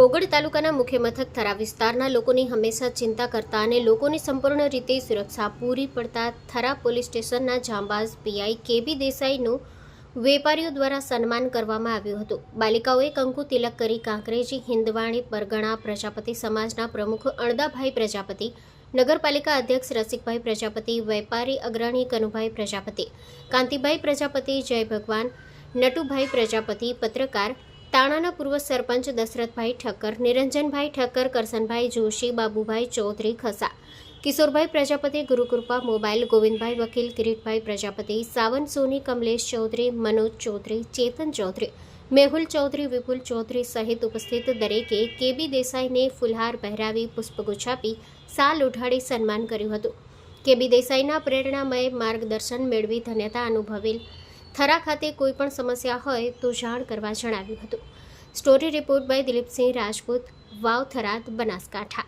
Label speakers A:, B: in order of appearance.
A: બોગડ તાલુકાના મુખ્ય મથક થરા વિસ્તારના લોકોની હંમેશા ચિંતા કરતા અને લોકોની સંપૂર્ણ રીતે સુરક્ષા પૂરી પડતા થરા પોલીસ સ્ટેશનના જાંબાઝ પીઆઈ કેબી દેસાઈનું વેપારીઓ દ્વારા સન્માન કરવામાં આવ્યું હતું। બાલિકાઓએ કંકુ તિલક કરી કાંકરેજી હિન્દવાણી પરગણા પ્રજાપતિ સમાજના પ્રમુખ અણદાભાઈ પ્રજાપતિ, નગરપાલિકા અધ્યક્ષ રસિકભાઈ પ્રજાપતિ, વેપારી અગ્રણી કનુભાઈ પ્રજાપતિ, કાંતિભાઈ પ્રજાપતિ, જય ભગવાન, નટુભાઈ પ્રજાપતિ, પત્રકાર તાણાના પૂર્વ સરપંચ દશરથભાઈ ઠક્કર, નિરંજનભાઈ ઠક્કર, કરસનભાઈ જોશી, બાબુભાઈ ચૌધરી ખસા, કિશોરભાઈ પ્રજાપતિ, ગુરુકૃપા મોબાઈલ, ગોવિંદભાઈ વકીલ, કિરીટભાઈ પ્રજાપતિ, સાવન સોની, કમલેશ ચૌધરી, મનોજ ચૌધરી, ચેતન ચૌધરી, મેહુલ ચૌધરી, વિપુલ ચૌધરી સહિત ઉપસ્થિત દરેકે કેબી દેસાઈને ફુલહાર પહેરાવી પુષ્પગુચ્છ આપી સાલ ઉઠાડી સન્માન કર્યું હતું। કેબી દેસાઈના પ્રેરણામય માર્ગદર્શન મેળવી ધન્યતા અનુભવેલ થરા ખાતે કોઈપણ સમસ્યા હોય તો જાણ કરવા જણાવ્યું હતું। Story report by Dilipsinh Rajput, Vav Tharad, Banaskantha.